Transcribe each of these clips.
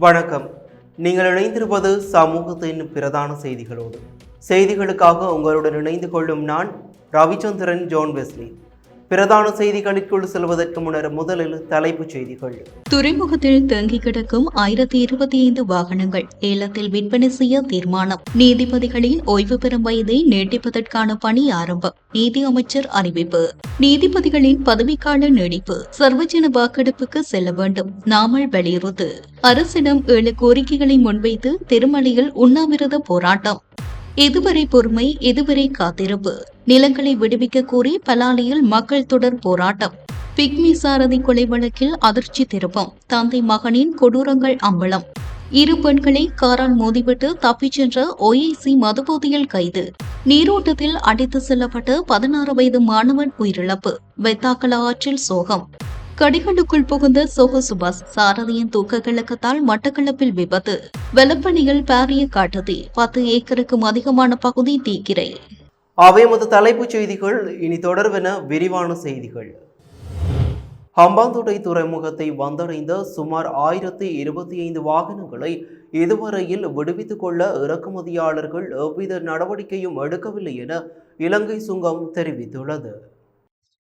வணக்கம். நீங்கள் இணைந்திருப்பது சமூகத்தின் பிரதான செய்திகளோடு. செய்திகளுக்காக உங்களுடன் இணைந்து கொள்ளும் நான் ரவிச்சந்திரன் ஜோன் வெஸ்லி. பிரதான செய்திகளுக்குள் செல்வதற்கு முன்னர் முதலில் தலைப்புச் செய்திகள். துறைமுகத்தில் தேங்கி கிடக்கும் 1025 வாகனங்கள் ஏலத்தில் விற்பனை செய்ய தீர்மானம். நீதிபதிகளின் ஓய்வு பெறும் வயதை நீட்டிப்பதற்கான பணி ஆரம்பம். நீதி அமைச்சர் அறிவிப்பு. நீதிபதிகளின் பதவிக்கால நீடிப்பு. சர்வஜன வாக்கெடுப்புக்கு செல்ல வேண்டும். நாமல் வலியுறுத்து. அரசிடம் 7 கோரிக்கைகளை முன்வைத்து திருமலையில் உண்ணாவிரத போராட்டம். எதுவரை பொறுமை, எதுவரை காத்திருப்பு. நிலங்களை விடுவிக்க கோரி பலாலியில் மக்கள் தொடர் போராட்டம். பிக்மி சாரதி கொலை வழக்கில் அதிர்ச்சி திருப்பம். தந்தை மகனின் கொடூரங்கள் அம்பலம். 2 பெண்களை காரால் மோதிவிட்டு தப்பிச் சென்ற OIC மதுபோதையில் கைது. நீரோட்டத்தில் அடித்து செல்லப்பட்ட 16 வயது மாணவன் உயிரிழப்பு. வெத்தாக்கல ஆற்றில் சோகம். கடிகளுக்குள் புகுந்த சோக சுபாஷ். சாரதியின் தூக்க கலக்கத்தால் மட்டக்களப்பில் விபத்து. வெள்ளப்பணியில் பாரிய காட்டுத்தீ. 10 ஏக்கருக்கும் அதிகமான பகுதி தீக்கிரை. அவை முதல் தலைப்புச் செய்திகள். இனி தொடர்வென விரிவான செய்திகள். ஹம்பாந்தோட்டை துறைமுகத்தை வந்தடைந்த சுமார் 1025 வாகனங்களை இதுவரையில் விடுவித்துக் கொள்ள இறக்குமதியாளர்கள் எவ்வித நடவடிக்கையும் எடுக்கவில்லை என இலங்கை சுங்கம் தெரிவித்துள்ளது.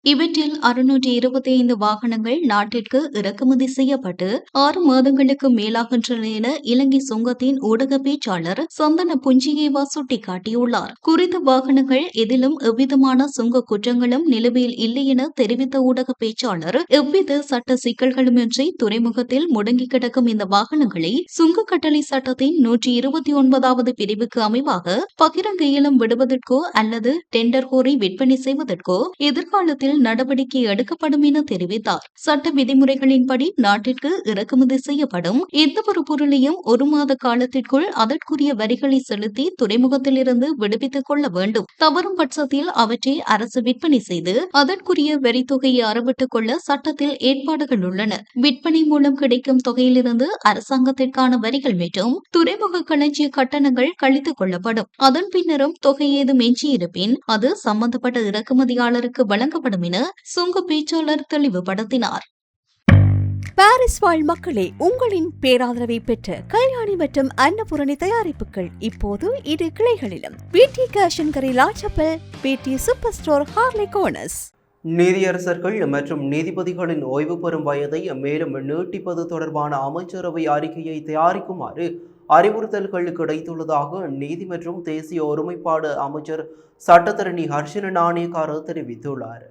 இவற்றில் 625 வாகனங்கள் நாட்டிற்கு இறக்குமதி செய்யப்பட்டு 6 மாதங்களுக்கு மேலாகின்றன என இலங்கை சுங்கத்தின் ஊடக பேச்சாளர் சந்தன புஞ்சிகேவா சுட்டிக்காட்டியுள்ளார். குறித்த வாகனங்கள் எதிலும் எவ்விதமான சுங்க குற்றங்களும் நிலுவையில் இல்லை என தெரிவித்த ஊடக பேச்சாளர், எவ்வித சட்ட சிக்கல்களுமின்றி துறைமுகத்தில் முடங்கி கிடக்கும் இந்த வாகனங்களை சுங்க கட்டளை சட்டத்தின் 129வது பிரிவுக்கு அமைவாக பகிரங்க ஏலம் விடுவதற்கோ அல்லது டெண்டர் கோரி விற்பனை செய்வதற்கோ எதிர்காலத்தில் நடவடிக்கை எடுக்கப்படும் என தெரிவித்தார். சட்ட விதிமுறைகளின்படி நாட்டிற்கு இறக்குமதி செய்யப்படும் எந்தவொரு பொருளையும் 1 மாத காலத்திற்குள் அதற்குரிய வரிகளை செலுத்தி துறைமுகத்திலிருந்து விடுவித்துக் கொள்ள வேண்டும். தவறும் பட்சத்தில் அவற்றை அரசு விற்பனை செய்து அதற்குரிய வரித்தொகையை அறவிட்டுக் கொள்ள சட்டத்தில் ஏற்பாடுகள் உள்ளன. விற்பனை மூலம் கிடைக்கும் தொகையிலிருந்து அரசாங்கத்திற்கான வரிகள் மற்றும் துறைமுக களஞ்சிய கட்டணங்கள் கழித்துக் கொள்ளப்படும். அதன் பின்னரும் தொகை ஏதும் எஞ்சியிருப்பின் அது சம்பந்தப்பட்ட இறக்குமதியாளருக்கு வழங்கப்படும் என சுங்க பேச்சாளர் தெளிவுபடுத்தினார். பாரிஸ் வாழ் மக்களே, உங்களின் பேராதரவை பெற்ற கல்யாணி மற்றும் அன்னபூரணி தயாரிப்புகள் இப்போது 2 கிளைகளிலும். பிடி கேஷ் அண்ட் கரி லாச்சப்பல், பிடி சூப்பர் ஸ்டோர் ஹார்லி கோனஸ். நீதியரசர்கள் மற்றும் நீதிபதிகளின் ஓய்வு பெறும் வயதை மேலும் நீட்டிப்பது தொடர்பான அமைச்சரவை அறிக்கையை தயாரிக்குமாறு அறிவுறுத்தல்கள் கிடைத்துள்ளதாக நீதி மற்றும் தேசிய ஒருமைப்பாடு அமைச்சர் சட்டத்தரணி ஹர்ஷன நாணயக்கார தெரிவித்துள்ளார்.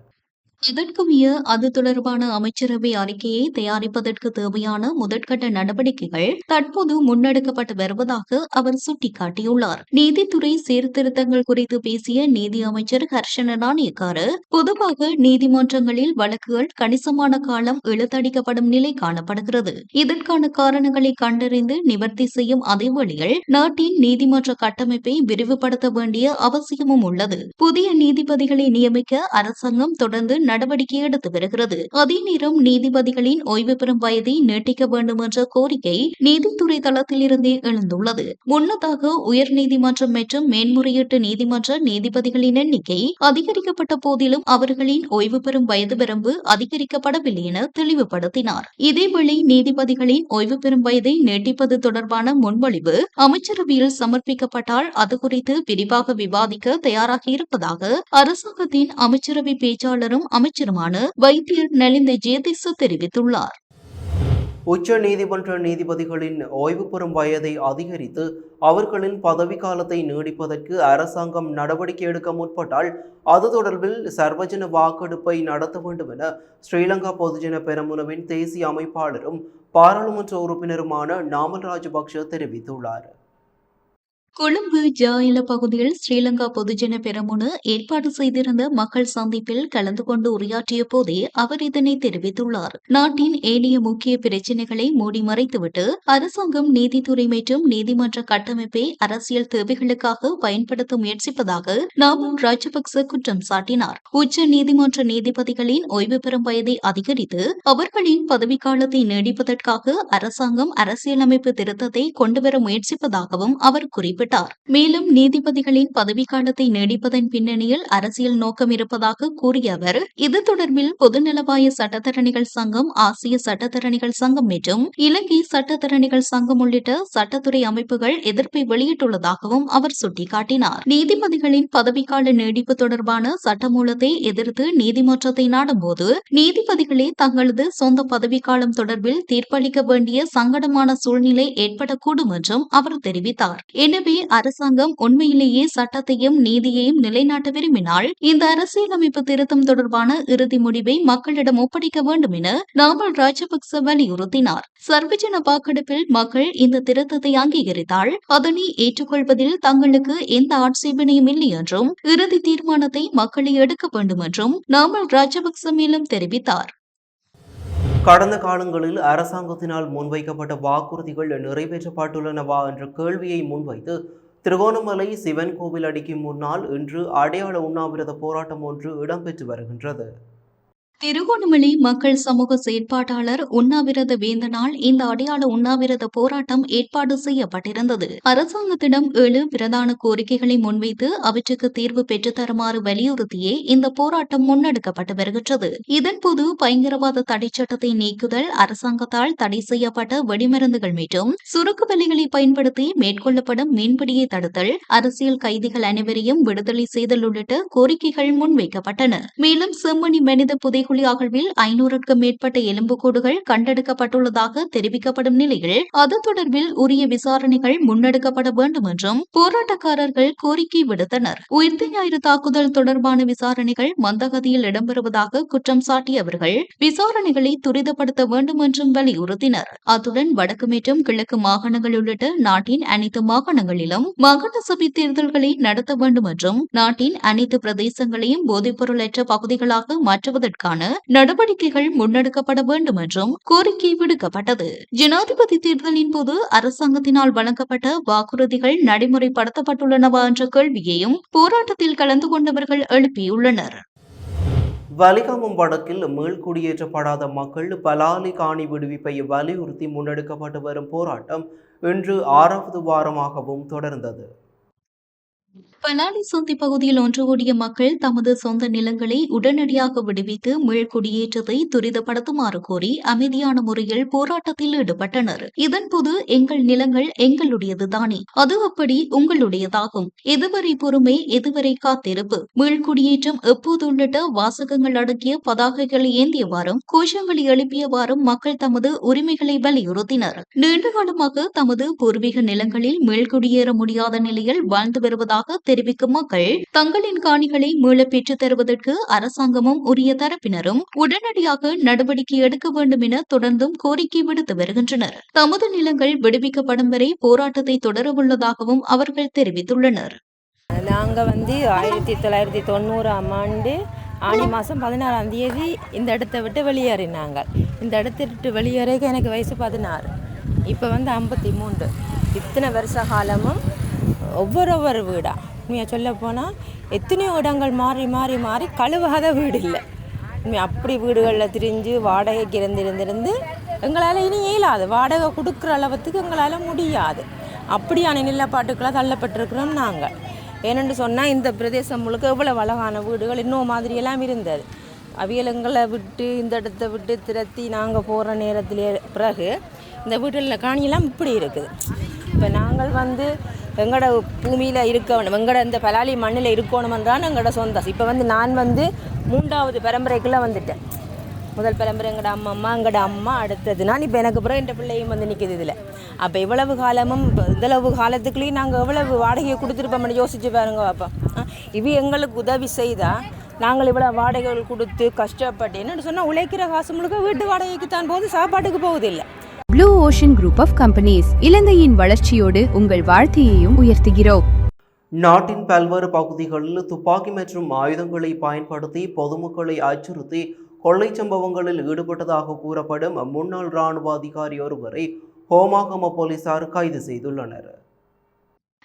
இதற்குரிய அது தொடர்பான அமைச்சரவை அறிக்கையை தயாரிப்பதற்கு தேவையான முதற்கட்ட நடவடிக்கைகள் தற்போது முன்னெடுக்கப்பட்டு வருவதாக அவர் சுட்டிக்காட்டியுள்ளார். நீதித்துறை சீர்திருத்தங்கள் குறித்து பேசிய நீதி அமைச்சர் ஹர்ஷன நாணயக்கார, பொதுவாக நீதிமன்றங்களில் வழக்குகள் கணிசமான காலம் இழுத்தடிக்கப்படும் நிலை காணப்படுகிறது. இதற்கான காரணங்களை கண்டறிந்து நிவர்த்தி செய்யும் அதே வழியில் நாட்டின் நீதிமன்ற கட்டமைப்பை விரிவுபடுத்த வேண்டிய அவசியமும் உள்ளது. புதிய நீதிபதிகளை நியமிக்க அரசாங்கம் தொடர்ந்து நடவடிக்கை எடுத்து வருகிறது. அதே நேரம் நீதிபதிகளின் ஓய்வு பெறும் வயதை நீட்டிக்க வேண்டும் என்ற கோரிக்கை நீதித்துறை தளத்திலிருந்தே எழுந்துள்ளது. முன்னதாக உயர் நீதிமன்றம் மற்றும் மேன்முறையீட்டு நீதிமன்ற நீதிபதிகளின் எண்ணிக்கை அதிகரிக்கப்பட்ட போதிலும் அவர்களின் ஓய்வு பெறும் வயது வரம்பு அதிகரிக்கப்படவில்லை என தெளிவுபடுத்தினார். இதேவேளை நீதிபதிகளின் ஓய்வு பெறும் வயதை நீட்டிப்பது தொடர்பான முன்மொழிவு அமைச்சரவையில் சமர்ப்பிக்கப்பட்டால் அது குறித்து விரிவாக விவாதிக்க தயாராக இருப்பதாக அரசாங்கத்தின் அமைச்சரவை பேச்சாளரும் அமைச்சருமான வைத்தியர் நலிந்த ஜெயதிச தெரிவித்துள்ளார். உச்ச நீதிமன்ற நீதிபதிகளின் ஓய்வு பெறும் வயதை அதிகரித்து அவர்களின் பதவிக்காலத்தை நீடிப்பதற்கு அரசாங்கம் நடவடிக்கை எடுக்க முற்பட்டால் அது தொடர்பில் சர்வஜன வாக்கெடுப்பை நடத்த வேண்டும் என ஸ்ரீலங்கா பொதுஜன பெரமுனவின் தேசிய அமைப்பாளரும் பாராளுமன்ற உறுப்பினருமான நாமல் ராஜபக்ஷ தெரிவித்துள்ளார். கொழும்பு ஜாயில பகுதியில் ஸ்ரீலங்கா பொதுஜன பெரமுன ஏற்பாடு செய்திருந்த மக்கள் சந்திப்பில் கலந்து கொண்டு உரையாற்றிய போதே அவர் இதனை தெரிவித்துள்ளார். நாட்டின் ஏனைய முக்கிய பிரச்சினைகளை மூடி மறைத்துவிட்டு அரசாங்கம் நீதித்துறை மற்றும் நீதிமன்ற கட்டமைப்பை அரசியல் தேவைகளுக்காக பயன்படுத்த முயற்சிப்பதாக நாமல் ராஜபக்ச குற்றம் சாட்டினார். உச்ச நீதிமன்ற நீதிபதிகளின் ஓய்வு பெறும் வயதை அதிகரித்து அவர்களின் பதவிக்காலத்தை நீடிப்பதற்காக அரசாங்கம் அரசியலமைப்பு திருத்தத்தை கொண்டுவர முயற்சிப்பதாகவும் அவர் குறிப்பிட்டார். குறிப்பிட்டார். மேலும் நீதிபதிகளின் பதவிக்காலத்தை நீடிப்பதன் பின்னணியில் அரசியல் நோக்கம் இருப்பதாக கூறிய அவர், இது தொடர்பில் பொதுநலவாய சட்டத்தரணிகள் சங்கம், ஆசிய சட்டத்தரணிகள் சங்கம் மற்றும் இலங்கை சட்டத்தரணிகள் சங்கம் உள்ளிட்ட சட்டத்துறை அமைப்புகள் எதிர்ப்பை வெளியிட்டுள்ளதாகவும் அவர் சுட்டிக்காட்டினார். நீதிபதிகளின் பதவிக்கால நீடிப்பு தொடர்பான சட்டமூலத்தை எதிர்த்து நீதிமன்றத்தை நாடும்போது நீதிபதிகளே தங்களது சொந்த பதவிக்காலம் தொடர்பில் தீர்ப்பளிக்க வேண்டிய சங்கடமான சூழ்நிலை ஏற்படக்கூடும் என்றும் அவர் தெரிவித்தார். எனவே அரசாங்கம் உண்மையிலேயே சட்டத்தையும் நீதியையும் நிலைநாட்ட விரும்பினால் இந்த அரசியலமைப்பு திருத்தம் தொடர்பான இறுதி முடிவை மக்களிடம் ஒப்படைக்க வேண்டும் என நாமல் ராஜபக்ச வலியுறுத்தினார். சர்வஜன வாக்கெடுப்பில் மக்கள் இந்த திருத்தத்தை அங்கீகரித்தால் அதனை ஏற்றுக்கொள்வதில் தங்களுக்கு எந்த ஆட்சேபனையும் இல்லை என்றும் இறுதி தீர்மானத்தை மக்களே எடுக்க வேண்டும் என்றும் நாமல் ராஜபக்ச மேலும் தெரிவித்தார். கடந்த காலங்களில் அரசாங்கத்தினால் முன்வைக்கப்பட்ட வாக்குறுதிகள் நிறைவேற்றப்பட்டுள்ளனவா என்ற கேள்வியை முன்வைத்து திருகோணமலை சிவன் கோவில் அடிக்கு முன்னால் இன்று அடையாள உண்ணாவிரத போராட்டம் ஒன்று இடம்பெற்று வருகின்றது. திருகோணமலை மக்கள் சமூக செயற்பாட்டாளர் உண்ணாவிரத வேந்தனால் இந்த அடையாள உண்ணாவிரத போராட்டம் ஏற்பாடு செய்யப்பட்டிருந்தது. அரசாங்கத்திடம் 7 பிரதான கோரிக்கைகளை முன்வைத்து அவற்றுக்கு தீர்வு பெற்றுத்தருமாறு வலியுறுத்தியே இந்த போராட்டம் முன்னெடுக்கப்பட்டு வருகின்றது. இதன்போது பயங்கரவாத தடை சட்டத்தை நீக்குதல், அரசாங்கத்தால் தடை செய்யப்பட்ட வெடிமருந்துகள் மற்றும் சுருக்கு வலைகளை பயன்படுத்தி மேற்கொள்ளப்படும் மீன்பிடியை தடுத்தல், அரசியல் கைதிகள் அனைவரையும் விடுதலை செய்தல் உள்ளிட்ட கோரிக்கைகள் முன்வைக்கப்பட்டன. மேலும் செம்மணி மனித புதை அகழ்வில் 500க்கும் மேற்பட்ட எலும்புக்கூடுகள் கண்டெடுக்கப்பட்டுள்ளதாக தெரிவிக்கப்படும் நிலையில் அது தொடர்பில் உரிய விசாரணைகள் முன்னெடுக்கப்பட வேண்டும் என்றும் போராட்டக்காரர்கள் கோரிக்கை விடுத்தனர். உயிர்த்த ஞாயிறு தாக்குதல் தொடர்பான விசாரணைகள் மந்தகதியில் இடம்பெறுவதாக குற்றம் சாட்டிய அவர்கள் விசாரணைகளை துரிதப்படுத்த வேண்டும் என்றும் வலியுறுத்தினர். அத்துடன் வடக்கு மற்றும் கிழக்கு மாகாணங்கள் உள்ளிட்ட நாட்டின் அனைத்து மாகாணங்களிலும் மாகாண சபை தேர்தல்களை நடத்த வேண்டும் என்றும் நாட்டின் அனைத்து பிரதேசங்களையும் போதைப்பொருளற்ற பகுதிகளாக மாற்றுவதற்கான நடவடிக்கைகள் முன்னெடுக்கப்பட வேண்டும் என்றும் கோரிக்கை விடுக்கப்பட்டது. ஜனாதிபதி தேர்தலின் போது அரசாங்கத்தினால் வழங்கப்பட்ட வாக்குறுதிகள் நடைமுறைப்படுத்தப்பட்டுள்ளனவா என்ற கேள்வியையும் போராட்டத்தில் கலந்து கொண்டவர்கள் எழுப்பியுள்ளனர். வலிகாமம் வடக்கில் மீள்குடியேற்றப்படாத மக்கள் பலாலி காணி விடுவிப்பை வலியுறுத்தி முன்னெடுக்கப்பட்டு வரும் போராட்டம் இன்று 6வது வாரமாகவும் தொடர்ந்தது. பலாலி சந்தி பகுதியில் ஒன்று கூடிய மக்கள் தமது சொந்த நிலங்களை உடனடியாக விடுவித்து மீள்குடியேற்றத்தை துரிதப்படுத்துமாறு கோரி அமைதியான முறையில் போராட்டத்தில் ஈடுபட்டனர். இதன்போது எங்கள் நிலங்கள் எங்களுடையதுதானே, அது அப்படி உங்களுடையதாகும், எதுவரை பொறுமை, எதுவரை காத்திருப்பு, மீள்குடியேற்றம் எப்போது உள்ளிட்ட வாசகங்கள் அடங்கிய பதாகைகளை ஏந்தியவாறும் கோஷங்களை எழுப்பியவாறும் மக்கள் தமது உரிமைகளை வலியுறுத்தினர். நீண்ட காலமாக தமது பூர்வீக நிலங்களில் மீள்குடியேற முடியாத நிலையில் வாழ்ந்து வருவதாக தெரிவிக்கும் மக்கள் தங்களின் காணிகளை மீள பெற்றுத் தருவதற்கு அரசாங்கமும் உரிய தரப்பினரும் உடனடியாக நடவடிக்கை எடுக்க வேண்டும் என தொடர்ந்தும் கோரிக்கை விடுத்து வருகின்றனர். தமது நிலங்கள் விடுவிக்கப்படும் வரை போராட்டத்தை தொடரவுள்ளதாகவும் அவர்கள் தெரிவித்துள்ளனர். நாங்க 1990ஆம் ஆண்டு ஆனி மாதம் 16ஆம் தேதி இந்த இடத்தை விட்டு வெளியேறினாங்க. இந்த இடத்தை விட்டு வெளியேறக்க எனக்கு வயசு 16, இப்போ 53. இத்தனை வருஷ காலமும் ஒவ்வொரு வீடா உண்மையாக சொல்ல போனால் எத்தனையோ இடங்கள் மாறி மாறி மாறி கழுவாத வீடு இல்லை. அப்படி வீடுகளில் திரிஞ்சு வாடகைக்கு இருந்திருந்து எங்களால் இனி இயலாது, வாடகை கொடுக்குற அளவுக்கு எங்களால் முடியாது. அப்படியான நிலப்பாட்டுக்கெல்லாம் தள்ளப்பட்டிருக்கிறோம் நாங்கள். ஏனென்று சொன்னால் இந்த பிரதேசம் முழுக்க எவ்வளோ அழகான வீடுகள் இன்னும் மாதிரியெல்லாம் இருந்தது. அவியலங்களை விட்டு இந்த இடத்த விட்டு திரத்தி நாங்கள் போகிற நேரத்திலே பிறகு இந்த வீட்டில் காணியெல்லாம் இப்படி இருக்குது. இப்போ நாங்கள் எங்களோட பூமியில் இருக்கணும், எங்களோட இந்த பலாலி மண்ணில் இருக்கணுமென்றான் எங்களோட சொந்தம். இப்போ நான் 3வது பரம்பரைக்குள்ளே வந்துட்டேன். முதல் பரம்பரை எங்களோட அம்மா, எங்களோட அம்மா, அடுத்தது நான், இப்போ எனக்கு பிறகு என் பிள்ளையும் நிற்கிது இதில். அப்போ இவ்வளவு காலமும் இவ்வளவு காலத்துக்குள்ளேயும் நாங்கள் எவ்வளவு வாடகையை கொடுத்துருப்போம்னு யோசிச்சு பாருங்க. அப்போ இவ எங்களுக்கு உதவி செய்தால் நாங்கள் இவ்வளோ வாடகைகள் கொடுத்து கஷ்டப்பட்டு என்னென்னு சொன்னால் உழைக்கிற காசு முழுக்க வீட்டு வாடகைக்கு தான் போகுது, சாப்பாட்டுக்கு போவதில்லை. Blue ocean group of companies இலங்கையின் வளர்ச்சியோடு உங்கள் வாழ்க்கையையும் உயர்த்துகிறோம். நாட்டின் பல்வேறு பகுதிகளில் துப்பாக்கி மற்றும் ஆயுதங்களை பயன்படுத்தி பொதுமக்களை அச்சுறுத்தி கொள்ளை சம்பவங்களில் ஈடுபட்டதாக கூறப்படும் முன்னாள் இராணுவ அதிகாரி ஒருவரை ஹோமாகம போலீசார் கைது செய்துள்ளனர்.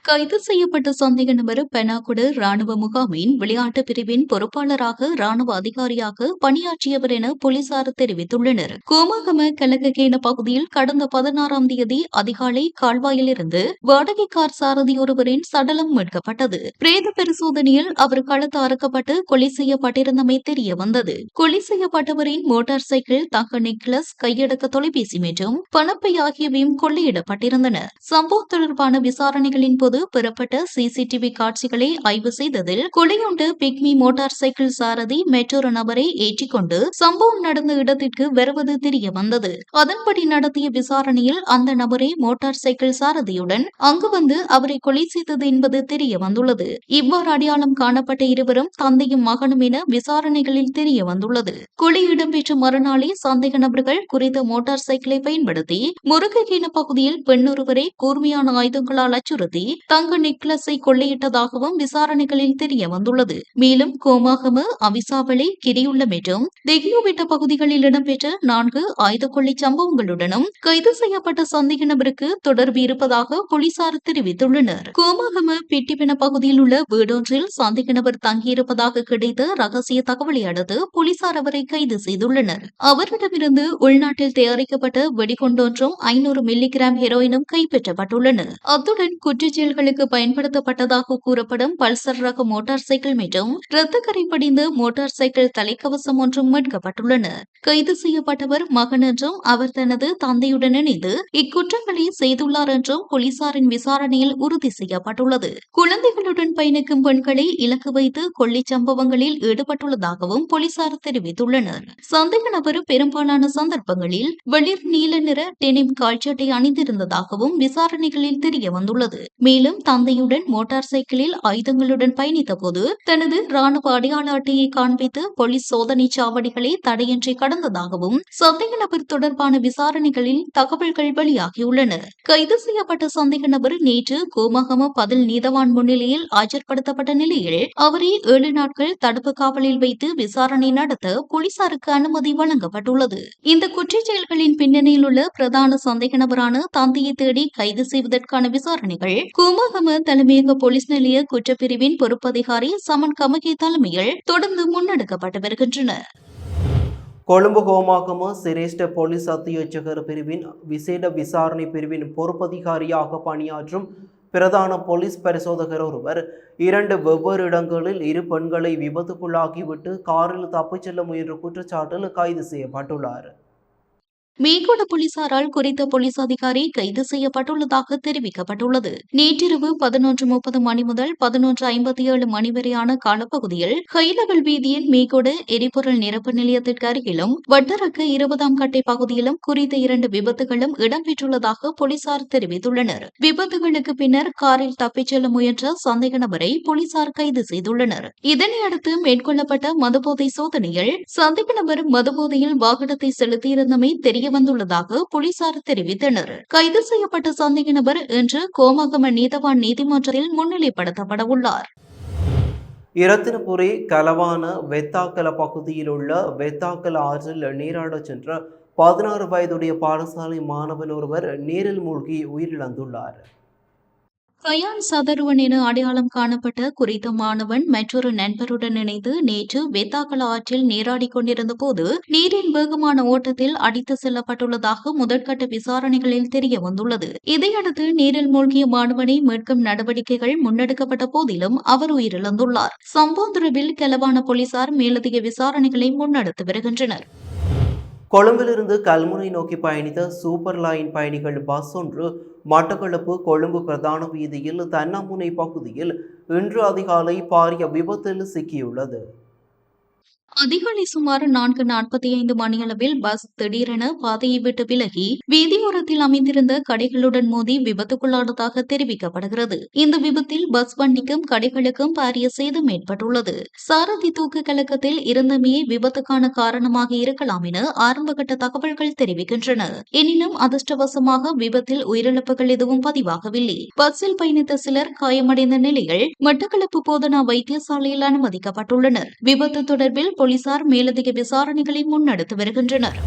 கைது செய்யப்பட்ட சந்தேக நபர் பெனாகுடு ராணுவ முகாமின் விளையாட்டு பிரிவின் பொறுப்பாளராக ராணுவ அதிகாரியாக பணியாற்றியவர் என போலீசார் தெரிவித்துள்ளனர். கோமாகம கலககேன பகுதியில் கடந்த 16ஆம் தேதி அதிகாலை கால்வாயிலிருந்து வாடகை கார் சாரதி ஒருவரின் சடலம் மீட்கப்பட்டது. பிரேத பரிசோதனையில் அவர் கழுத்து அறுக்கப்பட்டு கொலை செய்யப்பட்டிருந்தமை தெரிய வந்தது. கொலை செய்யப்பட்டவரின் மோட்டார் சைக்கிள், தங்க நெக்லஸ், கையடக்க தொலைபேசி மற்றும் பணப்பை ஆகியவையும் கொள்ளையிடப்பட்டிருந்தன. சம்பவம் தொடர்பான விசாரணைகளின் போது பெறப்பட்ட சிசிடிவி காட்சிகளை ஆய்வு செய்ததில் கொலையுண்ட பிக்மி மோட்டார் சைக்கிள் சாரதி மற்றொரு நபரை ஏற்றிக்கொண்டு சம்பவம் நடந்த இடத்திற்கு வருவது தெரிய வந்தது. அதன்படி நடத்திய விசாரணையில் அந்த நபரே மோட்டார் சைக்கிள் சாரதியுடன் அங்கு வந்து அவரை கொலை செய்தது என்பது தெரிய வந்துள்ளது. இவ்வாறு அடையாளம் காணப்பட்ட இருவரும் தந்தையும் மகனும் என விசாரணைகளில் தெரிய வந்துள்ளது. கொலை இடம்பெற்ற மறுநாளே சந்தேக நபர்கள் குறித்த மோட்டார் சைக்கிளை பயன்படுத்தி முருககேன பகுதியில் பெண்ணொருவரை கூர்மையான ஆயுதங்களால் அச்சுறுத்தி தங்க நெக்லஸை கொள்ளையிட்டதாகவும் விசாரணைகளில் தெரிய வந்துள்ளது. மேலும் கோமாகம, அவிசாவளை, கிரியுள்ள மற்றும் தெகியோவிட்ட பகுதிகளில் இடம்பெற்ற 4 ஆயுத கொள்ளை சம்பவங்களுடனும் கைது செய்யப்பட்ட சந்தேக நபருக்கு தொடர்பு இருப்பதாக போலீசார் தெரிவித்துள்ளனர். கோமாகம பிட்டிபின பகுதியில் உள்ள வீடொன்றில் சந்தேக நபர் தங்கியிருப்பதாக கிடைத்த ரகசிய தகவலை அடுத்து போலீசார் அவரை கைது செய்துள்ளனர். அவரிடமிருந்து உள்நாட்டில் தயாரிக்கப்பட்ட வெடிகுண்டொன்றும் 500 மில்லிகிராம் ஹெரோயினும் கைப்பற்றப்பட்டுள்ளன. அத்துடன் குற்றச்செயல்களுக்கு பயன்படுத்தப்பட்டதாக கூறப்படும் பல்சர் ரக மோட்டார் சைக்கிள் மற்றும் இரத்தக்கரை படிந்த மோட்டார் சைக்கிள் தலைக்கவசம் ஒன்றும் மீட்கப்பட்டுள்ளன. கைது செய்யப்பட்டவர் மகன் என்றும் அவர் தனது தந்தையுடன் இணைந்து இக்குற்றங்களை செய்துள்ளார் என்றும் போலீசாரின் விசாரணையில் உறுதி செய்யப்பட்டுள்ளது. குழந்தைகளுடன் பயணிக்கும் பெண்களை இலக்கு வைத்து கொள்ளை சம்பவங்களில் ஈடுபட்டுள்ளதாகவும் போலீசார் தெரிவித்துள்ளனர். சந்தேக நபர் பெரும்பாலான சந்தர்ப்பங்களில் வெளிர் நீல நிற டெனிம் கால்சட்டை அணிந்திருந்ததாகவும் விசாரணைகளில் தெரிய வந்துள்ளது. மேலும் தந்தையுடன் மோட்டார் சைக்கிளில் ஆயுதங்களுடன் பயணித்த போது தனது ராணுவ அடையாள அட்டையை காண்பித்து போலீஸ் சோதனை சாவடிகளை தடையின்றி கடந்ததாகவும் சந்தேக நபர் தொடர்பான விசாரணைகளில் தகவல்கள் வெளியாகியுள்ளன. கைது செய்யப்பட்ட சந்தேக நபர் நேற்று கோமாகம பதில் நீதவான் முன்னிலையில் ஆஜர்படுத்தப்பட்ட நிலையில் அவரை 7 நாட்கள் தடுப்பு காவலில் வைத்து விசாரணை நடத்த போலீசாருக்கு அனுமதி வழங்கப்பட்டுள்ளது. இந்த குற்றச்செயல்களின் பின்னணியில் உள்ள பிரதான சந்தேக நபரான தந்தையை தேடி கைது செய்வதற்கான விசாரணைகள் கோமாகம தலைமையக போலீஸ் நிலைய குற்றப்பிரிவின் பொறுப்பதிகாரி சமன் கமகே தலைமையில் தொடர்ந்து முன்னெடுக்கப்பட்டு வருகின்றன. கொழும்பு கோமாகம சிரேஷ்ட போலீஸ் அத்தியட்சகர் பிரிவின் விசேட விசாரணை பிரிவின் பொறுப்பதிகாரியாக பணியாற்றும் பிரதான போலீஸ் பரிசோதகர் ஒருவர் 2 வெவ்வேறு இடங்களில் 2 பெண்களை விபத்துக்குள்ளாக்கிவிட்டு காரில் தப்பிச் செல்ல முயன்ற குற்றச்சாட்டில் கைது செய்யப்பட்டுள்ளார். மேகோட போலீசாரால் குறித்த போலீஸ் அதிகாரி கைது செய்யப்பட்டுள்ளதாக தெரிவிக்கப்பட்டுள்ளது. நேற்றிரவு 11:30 மணி முதல் 11:57 மணி வரையான காலப்பகுதியில் ஹைலவல் வீதியின் மேகோட எரிபொருள் நிரப்பு நிலையத்திற்கு அருகிலும் வட்டரக்க 20ஆம் கட்டை பகுதியிலும் குறித்த 2 விபத்துகளும் இடம்பெற்றுள்ளதாக போலீசார் தெரிவித்துள்ளனர். விபத்துகளுக்கு பின்னர் காரில் தப்பிச் செல்ல முயன்ற சந்தேக நபரை போலீசார் கைது செய்துள்ளனர். இதனையடுத்து மேற்கொள்ளப்பட்ட மதுபோதை சோதனையில் சந்தேக நபர் மதுபோதையில் வாகனத்தை செலுத்தியிருந்தமை தெரிய வந்துள்ளதாக போலீசார் தெரிவித்தனர். கைது செய்யப்பட்ட சந்தேக நபர் இன்று கோமாகம நீதவான் நீதிமன்றத்தில் முன்னிலைப்படுத்தப்பட உள்ளார். இரத்தினபுரி கலவான வெத்தாக்கல பகுதியில் உள்ள வெத்தாக்கல ஆற்றில் நீராடச் சென்ற 16 வயதுடைய பாடசாலை மாணவன் ஒருவர் நீரில் மூழ்கி உயிரிழந்துள்ளார். கயான் சதருவன் என அடையாளம் காணப்பட்ட குறித்த மாணவன் மற்றொரு நண்பருடன் இணைந்து நேற்று வெத்தாக்கல ஆற்றில் நீராடிக் கொண்டிருந்த போது நீரின் வேகமான ஓட்டத்தில் அடித்து செல்லப்பட்டுள்ளதாக முதற்கட்ட விசாரணைகளில் தெரிய வந்துள்ளது. இதையடுத்து நீரில் மூழ்கிய மாணவனை மீட்கும் நடவடிக்கைகள் முன்னெடுக்கப்பட்ட போதிலும் அவர் உயிரிழந்துள்ளார். சம்பவம் தொடர்பில் கெலவான போலீசார் மேலதிக விசாரணைகளை முன்னெடுத்து வருகின்றனர். கொழும்பிலிருந்து கல்முனை நோக்கி பயணித்த சூப்பர் லைன் பயணிகள் பஸ் ஒன்று மட்டக்களப்பு கொழும்பு பிரதான வீதியில் தன்னாமுனை பகுதியில் இன்று அதிகாலை பாரிய விபத்தில் சிக்கியுள்ளது. அதிகாலை சுமார் 4:45 மணியளவில் பஸ் திடீரென பாதையை விட்டு விலகி வீதியோரத்தில் அமைந்திருந்த கடைகளுடன் மோதி விபத்துக்குள்ளானதாக தெரிவிக்கப்படுகிறது. இந்த விபத்தில் பஸ் வண்டிக்கும் கடைகளுக்கும் பாரிய சேதம் ஏற்பட்டுள்ளது. சாரதி தூக்கு கலக்கத்தில் இருந்தமையே விபத்துக்கான காரணமாக இருக்கலாம் என ஆரம்பகட்ட தகவல்கள் தெரிவிக்கின்றன. எனினும் அதிர்ஷ்டவசமாக விபத்தில் உயிரிழப்புகள் எதுவும் பதிவாகவில்லை. பஸ்ஸில் பயணித்த சிலர் காயமடைந்த நிலையில் மட்டக்களப்பு போதனா வைத்தியசாலையில் அனுமதிக்கப்பட்டுள்ளனர். விபத்து தொடர்பில் போலீசார் மேலதிக விசாரணைகளை முன்னெடுத்து வருகின்றனர்.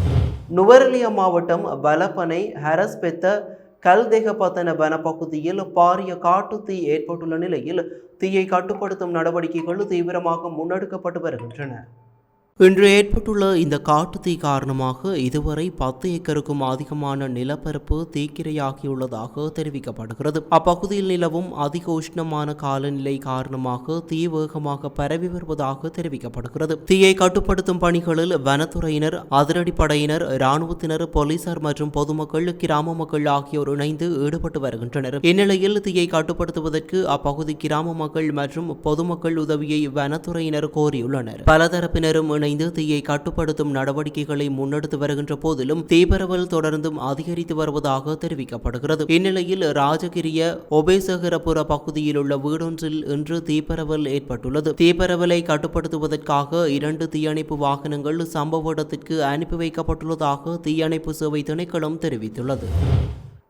நுவரெலியா மாவட்டம் வலப்பனை ஹரஸ்பெத்த கல்தேகபத்தன வனப்பகுதியில் பாரிய காட்டுத்தீ ஏற்பட்டுள்ள நிலையில் தீயை கட்டுப்படுத்தும் நடவடிக்கைகள் தீவிரமாக முன்னெடுக்கப்பட்டு வருகின்றன. இன்று ஏற்பட்டுள்ள இந்த காட்டுத்தீ காரணமாக இதுவரை 10 ஏக்கருக்கும் அதிகமான நிலப்பரப்பு தீக்கிரையாகியுள்ளதாக தெரிவிக்கப்படுகிறது. அப்பகுதியில் நிலவும் அதிக உஷ்ணமான காலநிலை காரணமாக தீ வேகமாக பரவி வருவதாக தெரிவிக்கப்படுகிறது. தீயை கட்டுப்படுத்தும் பணிகளில் வனத்துறையினர், அதிரடிப்படையினர், இராணுவத்தினர், போலீசார் மற்றும் பொதுமக்கள், கிராம மக்கள் ஆகியோர் இணைந்து ஈடுபட்டு வருகின்றனர். இந்நிலையில் தீயை கட்டுப்படுத்துவதற்கு அப்பகுதி கிராம மக்கள் மற்றும் பொதுமக்கள் உதவியை வனத்துறையினர் கோரியுள்ளனர். பலதரப்பினரும் தீயை கட்டுப்படுத்தும் நடவடிக்கைகளை முன்னெடுத்து வருகின்ற போதிலும் தீபரவல் தொடர்ந்தும் அதிகரித்து வருவதாக தெரிவிக்கப்படுகிறது. இந்நிலையில் ராஜகிரிய ஒபேசகரபுர பகுதியில் உள்ள வீடொன்றில் இன்று தீப்பரவல் ஏற்பட்டுள்ளது. தீப்பரவலை கட்டுப்படுத்துவதற்காக 2 தீயணைப்பு வாகனங்கள் சம்பவ இடத்திற்கு அனுப்பி வைக்கப்பட்டுள்ளதாக தீயணைப்பு சேவை திணைக்களம் தெரிவித்துள்ளது.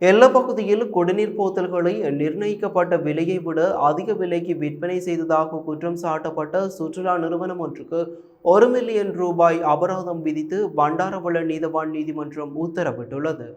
எல்லை பகுதியில் குடிநீர் போத்தல்களை நிர்ணயிக்கப்பட்ட விலையை விட அதிக விலைக்கு விற்பனை செய்ததாக குற்றம் சாட்டப்பட்ட சுற்றுலா நிறுவனம் ஒன்றுக்கு 1 மில்லியன் ரூபாய் அபராதம் விதித்து பண்டாரவள நீதவான் நீதிமன்றம் உத்தரவிட்டுள்ளது.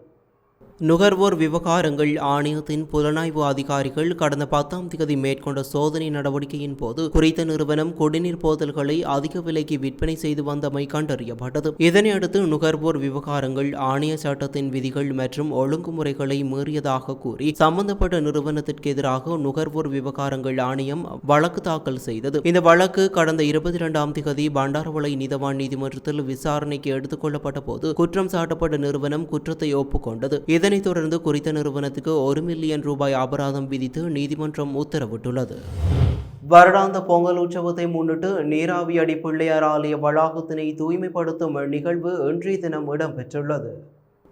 நுகர்வோர் விவகாரங்கள் ஆணையத்தின் புலனாய்வு அதிகாரிகள் கடந்த 10ஆம் தேதி மேற்கொண்ட சோதனை நடவடிக்கையின் போது குறித்த நிறுவனம் குடிநீர் போத்தல்களை அதிக விலைக்கு விற்பனை செய்து வந்தமை கண்டறியப்பட்டது. இதனையடுத்து நுகர்வோர் விவகாரங்கள் ஆணைய சட்டத்தின் விதிகள் மற்றும் ஒழுங்குமுறைகளை மீறியதாக கூறி சம்பந்தப்பட்ட நிறுவனத்திற்கு எதிராக நுகர்வோர் விவகாரங்கள் ஆணையம் வழக்கு தாக்கல் செய்தது. இந்த வழக்கு கடந்த 22ஆம் தேதி பண்டாரவளை நீதவான் நீதிமன்றத்தில் விசாரணைக்கு எடுத்துக் கொள்ளப்பட்ட போது குற்றம் சாட்டப்பட்ட நிறுவனம் குற்றத்தை ஒப்புக்கொண்டது. இதனைத் தொடர்ந்து குறித்த நிறுவனத்துக்கு 1 மில்லியன் ரூபாய் அபராதம் விதித்து நீதிமன்றம் உத்தரவிட்டுள்ளது. வருடாந்த பொங்கல் உற்சவத்தை முன்னிட்டு நீராவியடி பிள்ளையார் ஆலய வளாகத்தினை தூய்மைப்படுத்தும் நிகழ்வு இன்றைய தினம் இடம்பெற்றுள்ளது.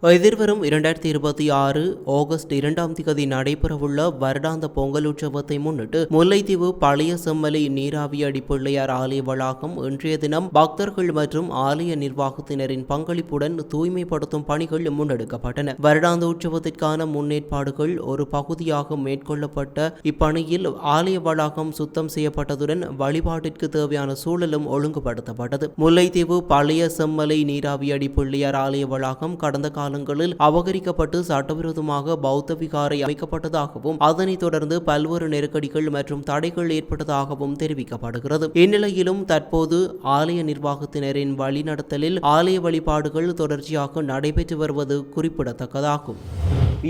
எதிர்வரும் 2026 ஆகஸ்ட் 2ஆம் தேதி நடைபெறவுள்ள வருடாந்த பொங்கல் உற்சவத்தை முன்னிட்டு முல்லைத்தீவு பழைய செம்மலை நீராவியடி பிள்ளையார் ஆலய வளாகம் இன்றைய தினம் பக்தர்கள் மற்றும் ஆலய நிர்வாகத்தினரின் பங்களிப்புடன் தூய்மைப்படுத்தும் பணிகள் முன்னெடுக்கப்பட்டன. வருடாந்த உற்சவத்திற்கான முன்னேற்பாடுகள் ஒரு பகுதியாக மேற்கொள்ளப்பட்ட இப்பணியில் ஆலய வளாகம் சுத்தம் செய்யப்பட்டதுடன் வழிபாட்டிற்கு தேவையான சூழலும் ஒழுங்குபடுத்தப்பட்டது. முல்லைத்தீவு பழைய செம்மலை நீராவியடி பிள்ளையார் ஆலய வளாகம் கடந்த காலங்களில் அபகரிக்கப்பட்டு சட்டவிரோதமாக பௌத்த விகாரை அமைக்கப்பட்டதாகவும் அதனைத் தொடர்ந்து பல்வேறு நெருக்கடிகள் மற்றும் தடைகள் ஏற்பட்டதாகவும் தெரிவிக்கப்படுகிறது. இந்நிலையிலும் தற்போது ஆலய நிர்வாகத்தினரின் வழிநடத்தலில் ஆலய வழிபாடுகள் தொடர்ச்சியாக நடைபெற்று வருவது குறிப்பிடத்தக்கதாகும்.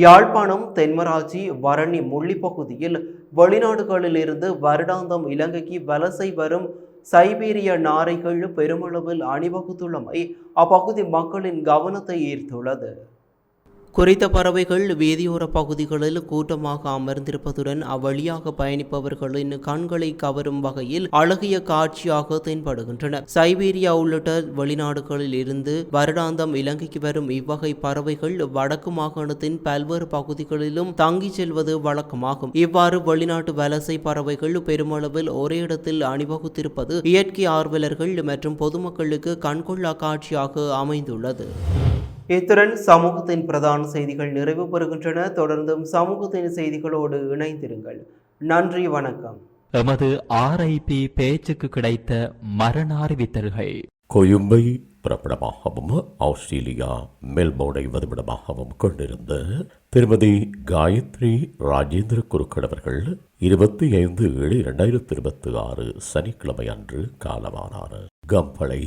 யாழ்ப்பாணம் தென்மராட்சி வரணி முள்ளி பகுதியில் வெளிநாடுகளில் இருந்து வருடாந்தம் இலங்கைக்கு வலசை வரும் சைபீரிய நாரைகள் பெருமளவில் அணிவகுத்துள்ளமை அப்பகுதி மக்களின் கவனத்தை ஈர்த்துள்ளது. குறித்த பறவைகள் வீதியோர பகுதிகளில் கூட்டமாக அமர்ந்திருப்பதுடன் அவ்வழியாக பயணிப்பவர்களின் கண்களை கவரும் வகையில் அழகிய காட்சியாக தென்படுகின்றன. சைபீரியா உள்ளிட்ட வெளிநாடுகளில் இருந்து வருடாந்தம் இலங்கைக்கு வரும் இவ்வகை பறவைகள் வடக்கு மாகாணத்தின் பல்வேறு பகுதிகளிலும் தங்கி செல்வது வழக்கமாகும். இவ்வாறு வெளிநாட்டு வலசை பறவைகள் பெருமளவில் ஒரே இடத்தில் அணிவகுத்திருப்பது இயற்கை ஆர்வலர்கள் மற்றும் பொதுமக்களுக்கு கண்கொள்ளா காட்சியாக அமைந்துள்ளது. இத்துடன் சமூகத்தின் பிரதான செய்திகள் நிறைவு பெறுகின்றன. தொடர்ந்தும் சமூகத்தின் செய்திகளோடு இணைந்திருங்கள். நன்றி, வணக்கம். எமது RIP பேச்சுக்கு கிடைத்த மரண அறிவித்தல்கள். கொழும்பை பிறப்பிடமாகவும் ஆஸ்திரேலியா மெல்போர்னை வதிவிடமாகவும் கொண்டிருந்த திருமதி காயத்ரி ராஜேந்திர குருக்கள் அவர்கள் 25/7/2026 சனிக்கிழமை அன்று காலமானார். கம்பளை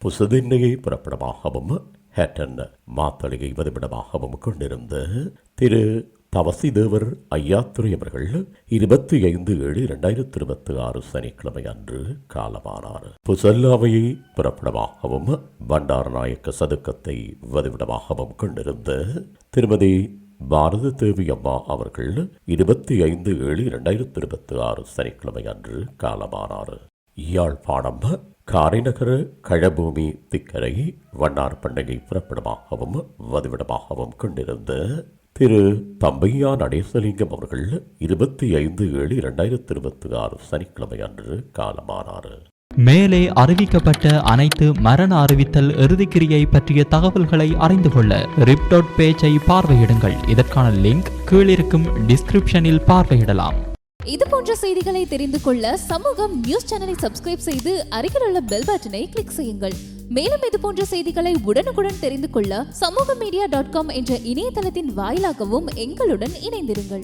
புசதின்னையை பிறப்பிடமாகவும் ஹேட்டன் மாத்தளையை வதிவிடமாகவும் கொண்டிருந்த திரு தவசிதேவர் ஐயாத்துரை அவர்கள் 25/7/2026 சனிக்கிழமை அன்று காலமானார். புசல்லாவையை பிறப்பிடமாகவும் பண்டாரநாயக்க சதுக்கத்தை வதிவிடமாகவும் கொண்டிருந்த திருமதி பாரத தேவி அம்மா அவர்கள் 25/7/2026 சனிக்கிழமை அன்று காலமானார். யாழ்ப்பாணம் காரைநகர கழபூமி திக்கரை வண்ணார் பண்டிகை பிறப்பிடமாகவும் வதிவிடமாகவும் கொண்டிருந்த திரு தம்பையா நடேசலிங்கம் அவர்கள் 25/7/2026 சனிக்கிழமை அன்று காலமானார். மேலே அறிவிக்கப்பட்ட அனைத்து மரண அறிவித்தல் இறுதிக்கிரியை பற்றிய தகவல்களை அறிந்து கொள்ள ரிப்டோட் பேஜை பார்வையிடுங்கள். இதற்கான லிங்க் கீழிருக்கும் டிஸ்கிரிப்ஷனில் பார்வையிடலாம். இது போன்ற செய்திகளை தெரிந்து கொள்ள சமூகம் நியூஸ் சேனலை சப்ஸ்கிரைப் செய்து அருகில் உள்ள பெல் பட்டனை கிளிக் செய்யுங்கள். மேலும் இது போன்ற செய்திகளை உடனுக்குடன் தெரிந்து கொள்ள சமூகமீடியா.com என்ற இணையதளத்தின் வாயிலாகவும் எங்களுடன் இணைந்திருங்கள்.